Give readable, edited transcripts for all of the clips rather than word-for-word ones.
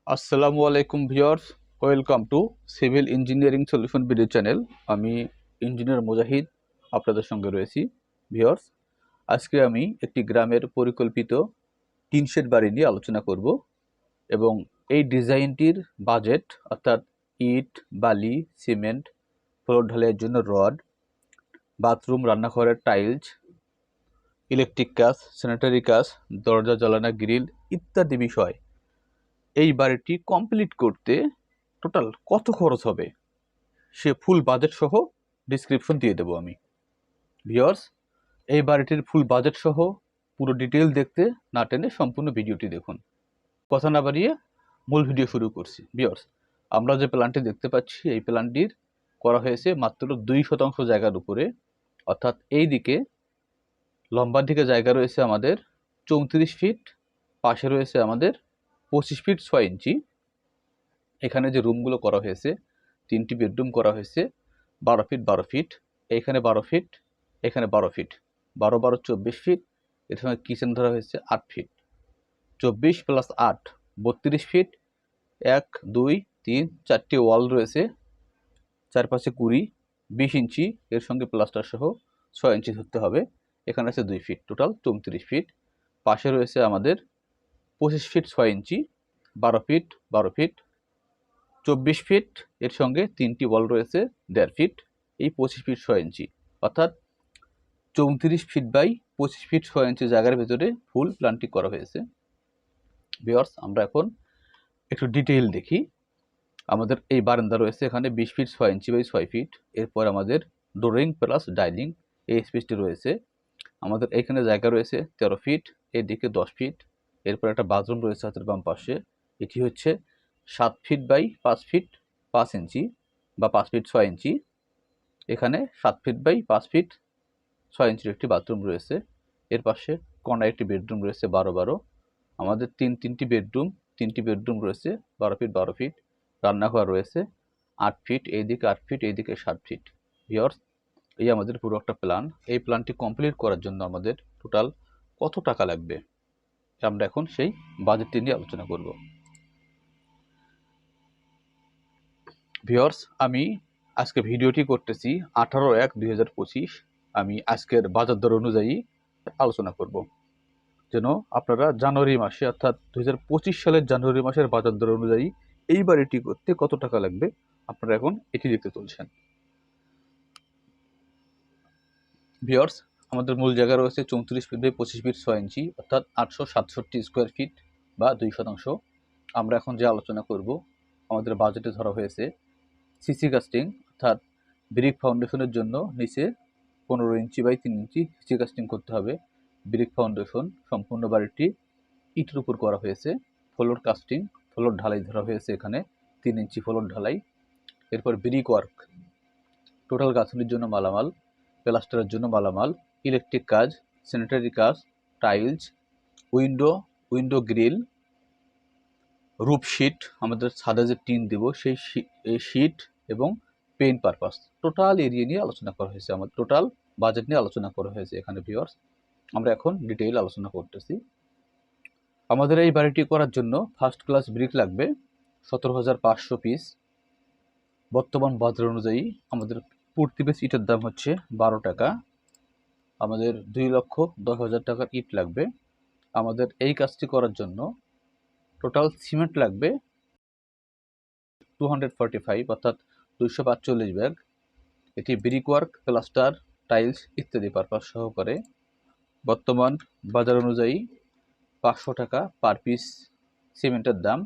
আসসালামু আলাইকুম viewers, welcome to civil engineering solution video channel. আমি ইঞ্জিনিয়ার মুজাহিদ আপনাদের সঙ্গে রয়েছি। ভিউয়ার্স, আজকে আমি একটি গ্রামের পরিকল্পিত টিন শেড বাড়ি নিয়ে আলোচনা করব এবং এই ডিজাইনটির বাজেট অর্থাৎ ইট, বালি, সিমেন্ট, ফ্লোর ঢালাইয়ের জন্য রড, বাথরুম, রান্নাঘরের টাইলস, ইলেকট্রিক কাজ, স্যানিটারি কাজ, দরজা, জানালা, গ্রিল ইত্যাদি বিষয় এই বাড়িটি কমপ্লিট করতে টোটাল কত খরচ হবে সে ফুল বাজেট সহ ডিসক্রিপশন দিয়ে দেবো আমি। ভিউয়ার্স, এই বাড়িটির ফুল বাজেট সহ পুরো ডিটেল দেখতে না টেনে সম্পূর্ণ ভিডিওটি দেখুন। কথা না বাড়িয়ে মূল ভিডিও শুরু করছি। ভিউয়ার্স, আমরা যে প্ল্যানটি দেখতে পাচ্ছি এই প্ল্যানটির করা হয়েছে মাত্র 2% জায়গার উপরে, অর্থাৎ এই দিকে লম্বার দিকে জায়গা রয়েছে আমাদের 34 ফিট, পাশে রয়েছে আমাদের 25 ফিট 6 ইঞ্চি। এখানে যে রুমগুলো করা হয়েছে, 3টি বেডরুম করা হয়েছে 12 ফিট 12 ফিট, এখানে 12 ফিট, এখানে 12 ফিট, 12 12 24 ফিট। এর সঙ্গে কিচেন ধরা হয়েছে 8 ফিট, 24 প্লাস 8 32 ফিট। 1 2 3 4টি ওয়াল রয়েছে, চারপাশে 20 ইঞ্চি, এর সঙ্গে প্লাস্টার সহ 6 ইঞ্চি ধরতে হবে। এখানে আছে 2 ফিট, টোটাল 34 ফিট। পাশে রয়েছে আমাদের 25 ফিট 6 ইঞ্চি, 12 ফিট 12 ফিট, 24 ফিট, এর সঙ্গে 3টি ওয়াল রয়েছে 1.5 ফিট। এই 25 ফিট 6 ইঞ্চি, অর্থাৎ 34 ফিট বাই 25 ফিট 6 ইঞ্চি জায়গার ভেতরে ফুল প্ল্যানটি করা হয়েছে। ভিউয়ার্স, আমরা এখন একটু ডিটেইল দেখি। আমাদের এই বারান্দা রয়েছে এখানে 20 ফিট 6 ইঞ্চি বাই 6 ফিট। এরপর আমাদের ডোরিং প্লাস ডাইনিং এই স্পেসটি রয়েছে। আমাদের এখানে জায়গা রয়েছে 13 ফিট, এদিকে 10 ফিট। এরপর একটা বাথরুম রয়েছে হাতের বাম পাশে, এটি হচ্ছে 7 ফিট বাই 5 ফিট 5 ইঞ্চি বা 5 ফিট 6 ইঞ্চি। এখানে 7 ফিট বাই 5 ফিট 6 ইঞ্চির একটি বাথরুম রয়েছে। এর পাশে কর্নার একটি বেডরুম রয়েছে 12-12। আমাদের তিনটি বেডরুম রয়েছে 12 ফিট 12 ফিট। রান্নাঘর রয়েছে 8 ফিট, এইদিকে 8 ফিট, এইদিকে 7 ফিট। ভিউয়ার্স, এই আমাদের পুরো একটা প্ল্যান। এই প্ল্যানটি কমপ্লিট করার জন্য আমাদের টোটাল কত টাকা লাগবে আমরা এখন সেই বাজেটটি নিয়ে আলোচনা করব। ভিউয়ার্স, আমি আজকে ভিডিওটি করতেছি 18/1/2025। আমি আজকের বাজার দর অনুযায়ী আলোচনা করব, যেন আপনারা জানুয়ারি মাসে অর্থাৎ 2025 সালের জানুয়ারি মাসের বাজার দর অনুযায়ী এই বাড়িটি করতে কত টাকা লাগবে আপনারা এখন এটি দেখতে চলছেন। ভিউয়ার্স, আমাদের মূল জায়গা রয়েছে 34 ফিট বাই 25 ফিট 6 ইঞ্চি, অর্থাৎ 867 স্কোয়ার ফিট বা 2%। আমরা এখন যে আলোচনা করব, আমাদের বাজেটে ধরা হয়েছে সিসি কাস্টিং, অর্থাৎ ব্রিক ফাউন্ডেশনের জন্য নিচে 15 inch by 3 inch CC casting করতে হবে। ব্রিক ফাউন্ডেশন সম্পূর্ণ বাড়িটি ইটের উপর করা হয়েছে। ফ্লোর কাস্টিং, ফ্লোর ঢালাই ধরা হয়েছে এখানে 3 ইঞ্চি ফ্লোর ঢালাই। এরপর ব্রিক ওয়ার্ক, টোটাল গাঁথনির জন্য মালামাল, প্লাস্টারের জন্য মালামাল, ইলেকট্রিক কাজ, স্যানিটারি কাজ, tiles, window grill, roof sheet, আমাদের ছাদে যে টিন দেব সেই শিট এবং পেইন্ট পারপাস, টোটাল এরিয়া নিয়ে আলোচনা করা হয়েছে। আমাদের টোটাল বাজেট নিয়ে আলোচনা করা হয়েছে এখানে। ভিউয়ার্স, আমরা এখন ডিটেইল আলোচনা করতেছি। আমাদের এই বাড়িটি করার জন্য ফার্স্ট ক্লাস ব্রিক লাগবে 17,500 পিস। বর্তমান বাজার অনুযায়ী আমাদের প্রতি পিস ইটের দাম হচ্ছে 12 টাকা। আমাদের 2,10,000 টাকার ইট লাগবে। আমাদের এই কাজটি করার জন্য টোটাল সিমেন্ট লাগবে 245, অর্থাৎ 245 ব্যাগ। এটি ব্রিক ওয়ার্ক, প্লাস্টার, টাইলস ইত্যাদি পারপাস সহকারে। বর্তমান বাজার অনুযায়ী 500 টাকা পার পিস সিমেন্টের দাম।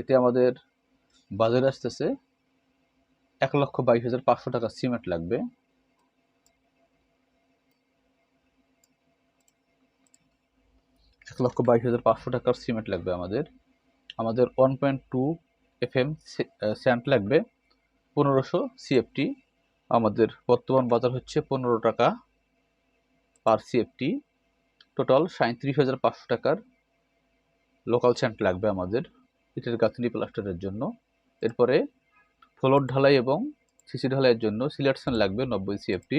এতে আমাদের বাজারে আসতেছে 1,22,500 টাকা সিমেন্ট লাগবে। টাকার সিমেন্ট লাগবে আমাদের। 1.2 FM স্যান্ড লাগবে 1500 CFT। আমাদের বর্তমান বাজার হচ্ছে 15 টাকা পার CFT। টোটাল 37,500 টাকার লোকাল স্যান্ড লাগবে আমাদের ইটের গাঁথনি প্লাস্টারের জন্য। এরপরে ফ্লোর ঢালাই এবং সিসি ঢালাইয়ের জন্য সিলেট স্যান্ড লাগবে 90 CFT।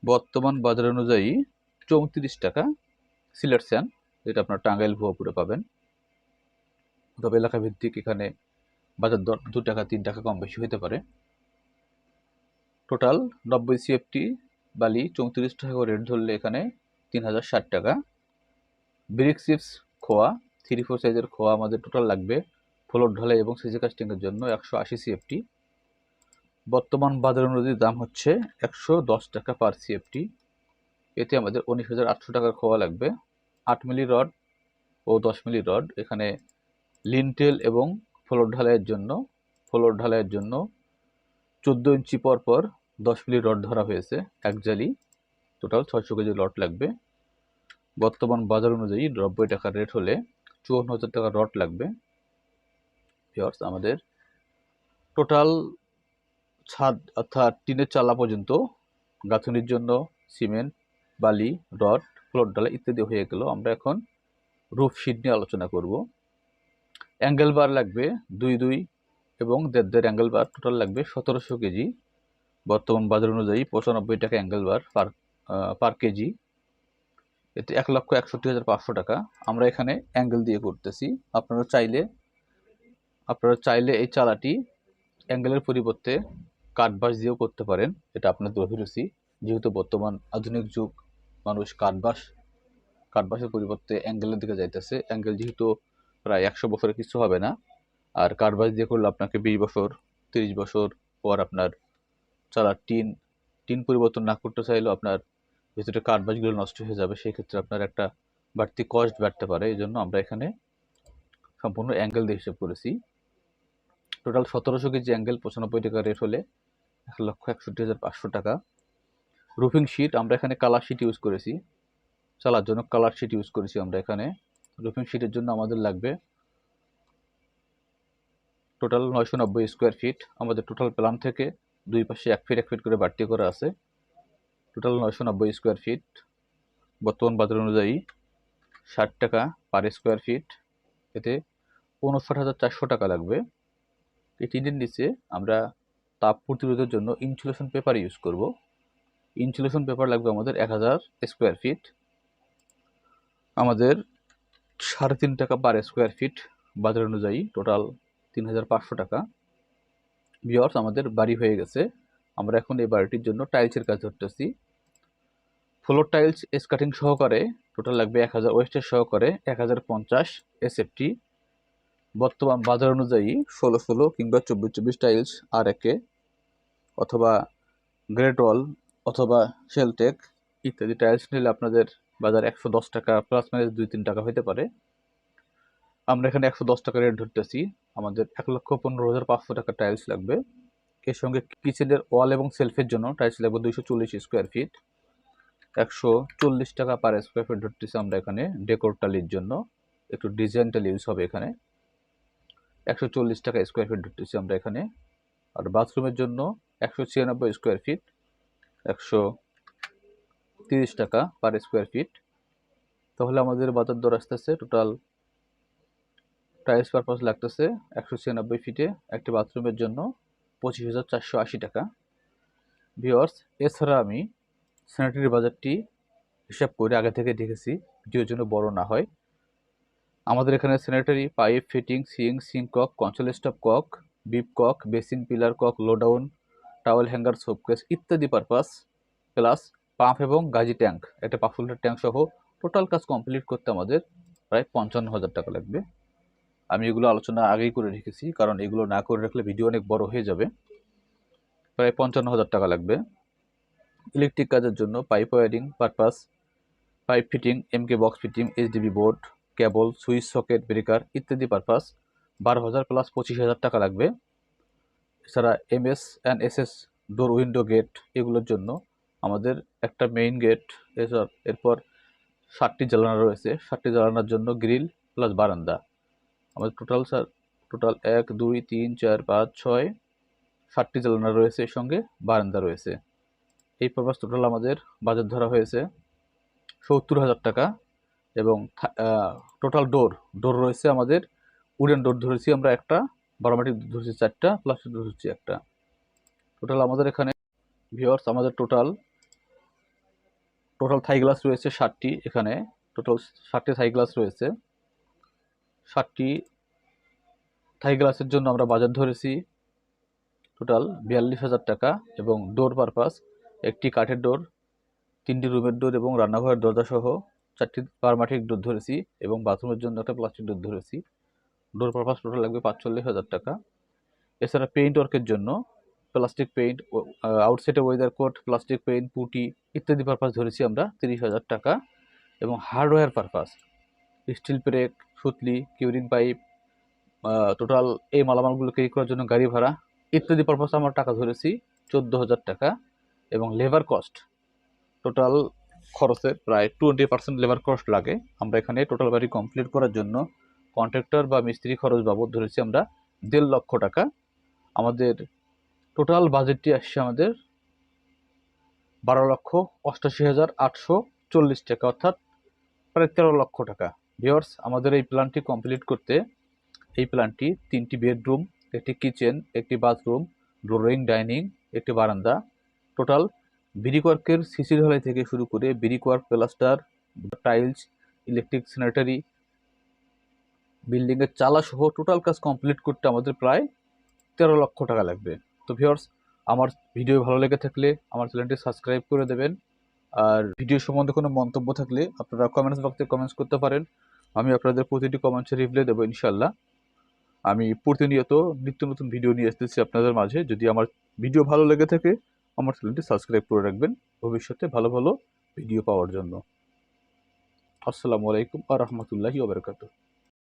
বর্তমান বাজার অনুযায়ী 34 টাকা সিলেট স্যান্ড, যেটা আপনার টাঙ্গাইল ভুয়াপুরে পাবেন। তবে এলাকা ভিত্তিক এখানে বাজার দর 2 টাকা 3 টাকা কম বেশি হতে পারে। টোটাল 90 সিএফটি বালি 34 টাকা করে রেট ধরলে এখানে 3060 টাকা। ব্রিক চিপস খোয়া 3-4 সাইজের খোয়া আমাদের টোটাল লাগবে ফ্লোর ঢালাই এবং সিজি কাস্টিংয়ের জন্য 180 সিএফটি। বর্তমান বাজার অনুযায়ী দাম হচ্ছে 110 টাকা পার সিএফটি। এতে আমাদের 19,800 টাকার খোয়া লাগবে। 8 মিলি রড ও 10 মিলি রড এখানে লিনটেল এবং ফ্লোর ঢালাইয়ের জন্য 14 ইঞ্চি পর পর 10 মিলি রড ধরা হয়েছে এক জালি। টোটাল 600 কেজি লট লাগবে। বর্তমান বাজার অনুযায়ী 90 টাকার রেট হলে 54,000 টাকার রড লাগবে। ভিউয়ার্স, আমাদের টোটাল ছাদ অর্থাৎ টিনের চালা পর্যন্ত গাঁথনির জন্য সিমেন্ট, বালি, রড, ফ্লোর ঢালাই ইত্যাদি হয়ে গেল। আমরা এখন রুফ শিট নিয়ে আলোচনা করব। অ্যাঙ্গেল বার লাগবে 2 এবং 1.5 অ্যাঙ্গেল বার টোটাল লাগবে 1700 কেজি। বর্তমান বাজার অনুযায়ী 95 টাকা অ্যাঙ্গেল বার পার কেজি। এতে 1,61,500 টাকা। আমরা এখানে অ্যাঙ্গেল দিয়ে করতেছি। আপনারা চাইলে এই চালাটি অ্যাঙ্গেলের পরিবর্তে কাঠবাঁশ দিয়েও করতে পারেন, এটা আপনাদের অভিরুচি। যেহেতু বর্তমান আধুনিক যুগ, মানুষ কাঠবাঁশের পরিবর্তে অ্যাঙ্গেলের দিকে যাইতেছে। অ্যাঙ্গেল যেহেতু প্রায় 100 বছরের কিছু হবে না, আর কাঠবাঁশ দিয়ে করলে আপনাকে 20 বছর 30 বছর পর আপনার চালার টিন পরিবর্তন না করতে চাইলেও আপনার ভিতরে কাঠবাঁশগুলো নষ্ট হয়ে যাবে। সেই ক্ষেত্রে আপনার একটা বাড়তি কস্ট বাড়তে পারে। এই জন্য আমরা এখানে সম্পূর্ণ অ্যাঙ্গেল দিয়ে হিসেব করেছি। টোটাল 1700 কেজি অ্যাঙ্গেল 95 টাকা রেট হলে 1,61,500 টাকা। রুফিং শিট আমরা এখানে কালার শিট ইউজ করেছি, চালার জন্য কালার শিট ইউজ করেছি আমরা এখানে। রুফিং শিটের জন্য আমাদের লাগবে টোটাল 990 স্কোয়ার ফিট। আমাদের টোটাল প্ল্যান থেকে দুই পাশে 1 ফিট 1 ফিট করে বাড়তি করা আছে। Total 990 square feet. বর্তমান বাজার অনুযায়ী 60 টাকা পার স্কোয়ার ফিট। এতে 59,400 টাকা লাগবে। এই টিনের নিচে আমরা তাপ প্রতিরোধের জন্য ইনসুলেশন পেপার ইউজ করব। ইনসুলেশন পেপার লাগবে আমাদের 1000 স্কোয়ার ফিট। আমাদের 3.5 টাকা পার স্কোয়ার ফিট বাজার অনুযায়ী টোটাল 3,500 টাকা। ভিউয়ার্স, আমাদের বাড়ি হয়ে গেছে। আমরা এখন এই বাড়িটির জন্য টাইলসের কাজ ধরতেছি। ফ্লোর টাইলস স্কাটিং সহকারে টোটাল লাগবে 1000, ওয়েস্টের সহকারে 1050 এসএফটি। বর্তমান বাজার অনুযায়ী 16 কিংবা 24 টাইলস আর একে অথবা গ্রেট ওয়াল অথবা শেলটেক ইত্যাদি টাইলস নিলে আপনাদের বাজার 110 টাকা প্লাস মাইনাস 2-3 টাকা হতে পারে। আমরা এখানে 110 টাকা রেট ধরতেছি। আমাদের 1,15,500 টাকা টাইলস লাগবে। এর সঙ্গে কিচেনের ওয়াল এবং সেলফের জন্য টাইলস লাগবে 240 স্কোয়ার ফিট। 140 টাকা পার স্কোয়ার ফিট ধরতেছি আমরা এখানে। ডেকোর টালির জন্য একটু ডিজাইন টালি ইউজ হবে এখানে। 140 টাকা স্কোয়ার ফিট ধরতেছি আমরা এখানে। আর বাথরুমের জন্য 196 স্কোয়ার ফিট, 130 টাকা পার স্কোয়ার ফিট। তাহলে আমাদের বাজার দর আসতেছে টোটাল টাইলস পারপাস লাগতেছে 196 ফিটে একটি বাথরুমের জন্য 25,480 টাকা। ভিউয়ার্স, এছাড়া আমি স্যানিটারি বাজারটি হিসাব করে আগে থেকে দেখেছি, ভিডিওর জন্য বড় না হয়। আমাদের এখানে sanitary pipe fitting, sink cock, console stop cock, bib cock, basin pillar cock, lowdown, towel hanger, soap case ইত্যাদি পারপাস, প্লাস পাম্প এবং গাজি ট্যাঙ্ক, একটা 5 লিটার ট্যাঙ্ক সহ টোটাল কাজ কমপ্লিট করতে আমাদের প্রায় 55,000 টাকা লাগবে। আমি এগুলো আলোচনা আগেই করে রেখেছি, কারণ এগুলো না করে রাখলে ভিডিও অনেক বড় হয়ে যাবে। প্রায় 55,000 টাকা লাগবে। ইলেকট্রিক কাজের জন্য pipe wiring purpose, pipe fitting, MK box fitting, HDB board, cable, switch, socket, breaker ইত্যাদি পারপাস 12,000 প্লাস 25,000 টাকা লাগবে। এছাড়া MS and SS door, window, gate এগুলোর জন্য আমাদের একটা মেইন গেট, এরপর 7টি জানালা রয়েছে। 7টি জানালার জন্য গ্রিল প্লাস বারান্দা। আমাদের টোটাল 1 2 3 4 5 6 7টি জানালা রয়েছে, এর সঙ্গে বারান্দা রয়েছে। এই পারপাস টোটাল আমাদের বাজেট ধরা হয়েছে 70,000 টাকা। এবং টোটাল ডোর রয়েছে আমাদের উডেন ডোর ধরেছি আমরা একটা, বারোমাটিক ধরেছি 4টা, প্লাস ধরেছি একটা। টোটাল আমাদের এখানে ভিউয়ার্স আমাদের টোটাল থাই গ্লাস রয়েছে 7টি। এখানে টোটাল 7টি থাই গ্লাস রয়েছে। 7টি থাই গ্লাসের জন্য আমরা বাজার ধরেছি টোটাল 42,000 টাকা, এবং ডোর পারপাস একটি কাঠের ডোর, 3টি রুমের ডোর এবং রান্নাঘরের দরজা সহ 4টি পারমাটিক ডোর ধরেছি, এবং বাথরুমের জন্য একটা প্লাস্টিক ডোর ধরেছি। ডোর পারপাস টোটাল লাগবে 45,000 টাকা। এছাড়া পেইন্ট ওয়ার্কের জন্য প্লাস্টিক পেইন্ট, আউটসাইডে weather coat, plastic paint, putty ইত্যাদি পারপাস ধরেছি আমরা 30,000 টাকা। এবং হার্ডওয়্যার পারপাস স্টিল ব্রেক, সুতলি, কিউরিং পাইপ, টোটাল এই মালামালগুলো ক্যারি করার জন্য গাড়ি ভাড়া ইত্যাদি পারপাস আমরা টাকা ধরেছি 14,000 টাকা। এবং লেবার কস্ট, টোটাল খরচের প্রায় 20% লেবার কস্ট লাগে। আমরা এখানে টোটাল বাড়ি কমপ্লিট করার জন্য কন্ট্রাক্টর বা মিস্ত্রি খরচ বাবদ ধরেছি আমরা 1.5 লক্ষ টাকা। আমাদের টোটাল বাজেটটি আসছে আমাদের 12,88,840 টাকা, অর্থাৎ প্রায় 13 লক্ষ টাকা। ভিউয়ার্স, আমাদের এই প্ল্যানটি কমপ্লিট করতে, এই প্ল্যানটি 3টি বেডরুম, একটি কিচেন, একটি বাথরুম, ড্রয়িং ডাইনিং, একটি বারান্দা, টোটাল ব্রিকওয়ার্কের সিসি ঢালাই থেকে শুরু করে ব্রিকওয়ার্ক, প্লাস্টার, টাইলস, ইলেকট্রিক, স্যানিটারি, বিল্ডিংয়ের চালা সহ টোটাল কাজ কমপ্লিট করতে আমাদের প্রায় 13 লক্ষ টাকা লাগবে। তো ভিউয়ার্স, আমার ভিডিও ভালো লেগে থাকলে আমার চ্যানেলটি সাবস্ক্রাইব করে দেবেন। আর ভিডিও সম্বন্ধে কোনো মন্তব্য থাকলে আপনারা কমেন্টস বক্সে কমেন্টস করতে পারেন। আমি আপনাদের প্রতিটি কমেন্টসে রিপ্লাই দেবো ইনশাল্লাহ। আমি প্রতিনিয়ত নিত্য নতুন ভিডিও নিয়ে আসতেছি আপনাদের মাঝে। যদি আমার ভিডিও ভালো লেগে থাকে আমার চ্যানেলটি সাবস্ক্রাইব করে রাখবেন ভবিষ্যতে ভালো ভালো ভিডিও পাওয়ার জন্য। আসসালামু আলাইকুম ওয়া রাহমাতুল্লাহি ওয়া বারাকাতুহু।